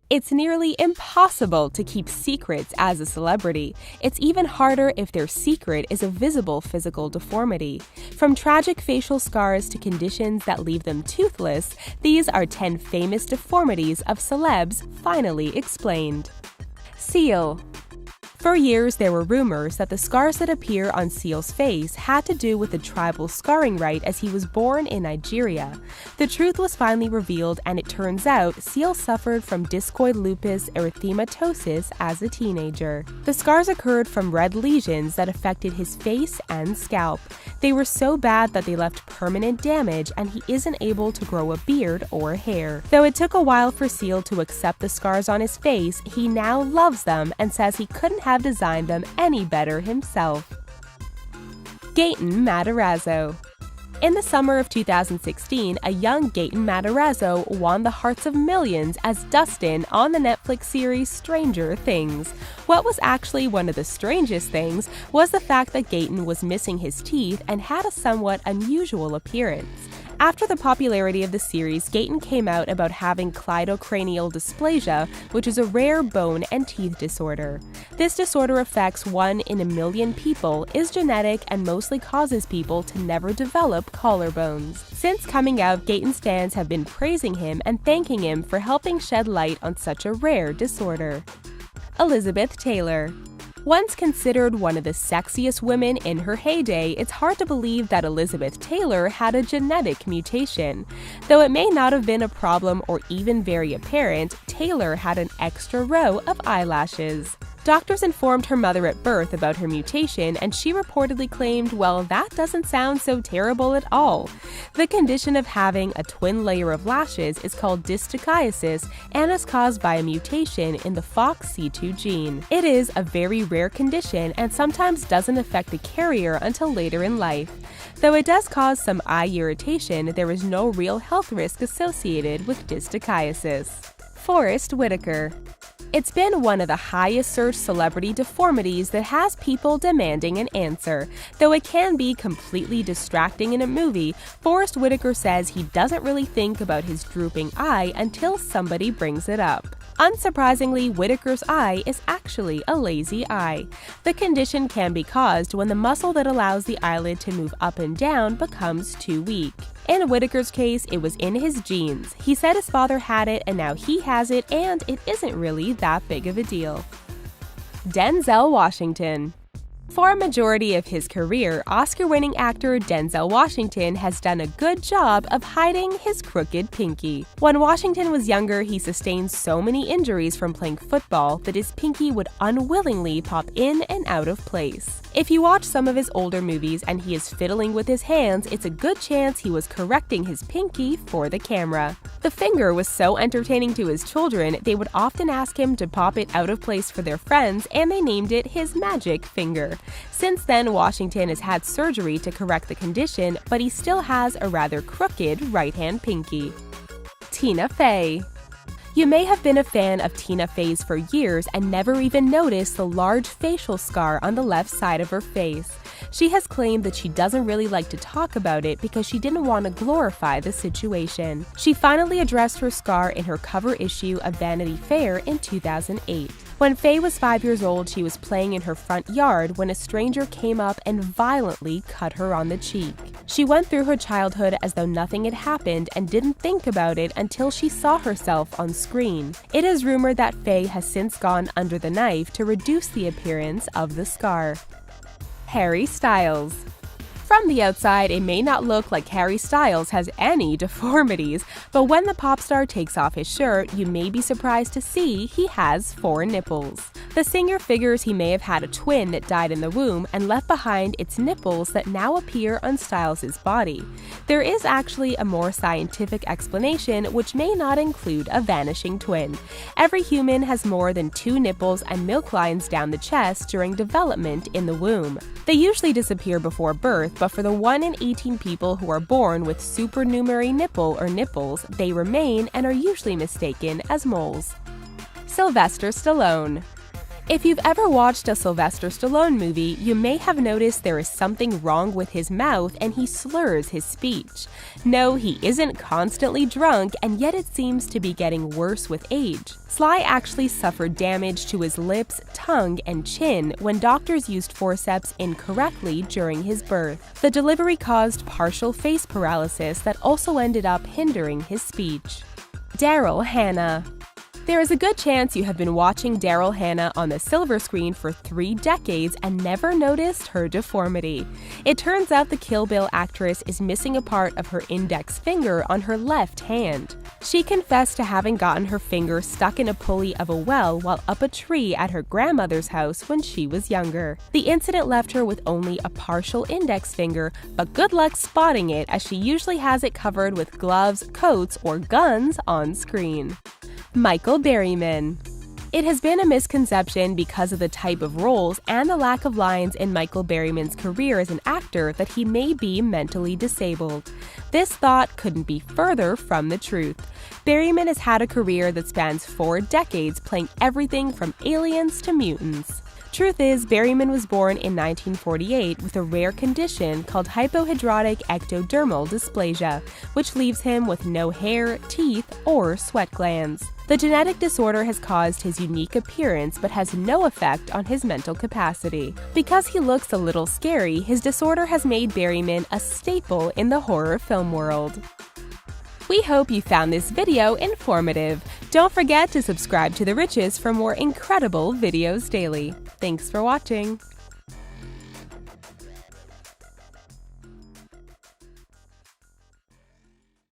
It's nearly impossible to keep secrets as a celebrity. It's even harder if their secret is a visible physical deformity. From tragic facial scars to conditions that leave them toothless, these are 10 famous deformities of celebs finally explained. Seal. For years, there were rumors that the scars that appear on Seal's face had to do with the tribal scarring rite as he was born in Nigeria. The truth was finally revealed, and it turns out Seal suffered from discoid lupus erythematosus as a teenager. The scars occurred from red lesions that affected his face and scalp. They were so bad that they left permanent damage, and he isn't able to grow a beard or hair. Though it took a while for Seal to accept the scars on his face, he now loves them and says he couldn't have designed them any better himself. Gaten Matarazzo. In the summer of 2016, a young Gaten Matarazzo won the hearts of millions as Dustin on the Netflix series Stranger Things. What was actually one of the strangest things was the fact that Gaten was missing his teeth and had a somewhat unusual appearance. After the popularity of the series, Gaten came out about having cleidocranial dysplasia, which is a rare bone and teeth disorder. This disorder affects 1 in a million people, is genetic, and mostly causes people to never develop collarbones. Since coming out, Gaten's fans have been praising him and thanking him for helping shed light on such a rare disorder. Elizabeth Taylor. Once considered one of the sexiest women in her heyday, it's hard to believe that Elizabeth Taylor had a genetic mutation. Though it may not have been a problem or even very apparent, Taylor had an extra row of eyelashes. Doctors informed her mother at birth about her mutation, and she reportedly claimed, "Well, that doesn't sound so terrible at all." The condition of having a twin layer of lashes is called dystichiasis and is caused by a mutation in the FOXC2 gene. It is a very rare condition and sometimes doesn't affect the carrier until later in life. Though it does cause some eye irritation, there is no real health risk associated with dystichiasis. Forest Whitaker. It's been one of the highest searched celebrity deformities that has people demanding an answer. Though it can be completely distracting in a movie, Forest Whitaker says he doesn't really think about his drooping eye until somebody brings it up. Unsurprisingly, Whitaker's eye is actually a lazy eye. The condition can be caused when the muscle that allows the eyelid to move up and down becomes too weak. In Whitaker's case, it was in his genes. He said his father had it and now he has it, and it isn't really that big of a deal. Denzel Washington. For a majority of his career, Oscar-winning actor Denzel Washington has done a good job of hiding his crooked pinky. When Washington was younger, he sustained so many injuries from playing football that his pinky would unwillingly pop in and out of place. If you watch some of his older movies and he is fiddling with his hands, it's a good chance he was correcting his pinky for the camera. The finger was so entertaining to his children, they would often ask him to pop it out of place for their friends, and they named it his magic finger. Since then, Washington has had surgery to correct the condition, but he still has a rather crooked right-hand pinky. Tina Fey. You may have been a fan of Tina Fey's for years and never even noticed the large facial scar on the left side of her face. She has claimed that she doesn't really like to talk about it because she didn't want to glorify the situation. She finally addressed her scar in her cover issue of Vanity Fair in 2008. When Faye was 5 years old, she was playing in her front yard when a stranger came up and violently cut her on the cheek. She went through her childhood as though nothing had happened and didn't think about it until she saw herself on screen. It is rumored that Faye has since gone under the knife to reduce the appearance of the scar. Harry Styles. From the outside, it may not look like Harry Styles has any deformities, but when the pop star takes off his shirt, you may be surprised to see he has 4 nipples. The singer figures he may have had a twin that died in the womb and left behind its nipples that now appear on Styles' body. There is actually a more scientific explanation, which may not include a vanishing twin. Every human has more than 2 nipples and milk lines down the chest during development in the womb. They usually disappear before birth, but for the 1 in 18 people who are born with supernumerary nipple or nipples, they remain and are usually mistaken as moles. Sylvester Stallone. If you've ever watched a Sylvester Stallone movie, you may have noticed there is something wrong with his mouth and he slurs his speech. No, he isn't constantly drunk, and yet it seems to be getting worse with age. Sly actually suffered damage to his lips, tongue, and chin when doctors used forceps incorrectly during his birth. The delivery caused partial face paralysis that also ended up hindering his speech. Daryl Hannah. There is a good chance you have been watching Daryl Hannah on the silver screen for 3 decades and never noticed her deformity. It turns out the Kill Bill actress is missing a part of her index finger on her left hand. She confessed to having gotten her finger stuck in a pulley of a well while up a tree at her grandmother's house when she was younger. The incident left her with only a partial index finger, but good luck spotting it as she usually has it covered with gloves, coats, or guns on screen. Michael Berryman. It has been a misconception because of the type of roles and the lack of lines in Michael Berryman's career as an actor that he may be mentally disabled. This thought couldn't be further from the truth. Berryman has had a career that spans 4 decades, playing everything from aliens to mutants. Truth is, Berryman was born in 1948 with a rare condition called hypohidrotic ectodermal dysplasia, which leaves him with no hair, teeth, or sweat glands. The genetic disorder has caused his unique appearance but has no effect on his mental capacity. Because he looks a little scary, his disorder has made Berryman a staple in the horror film world. We hope you found this video informative. Don't forget to subscribe to The Riches for more incredible videos daily. Thanks for watching.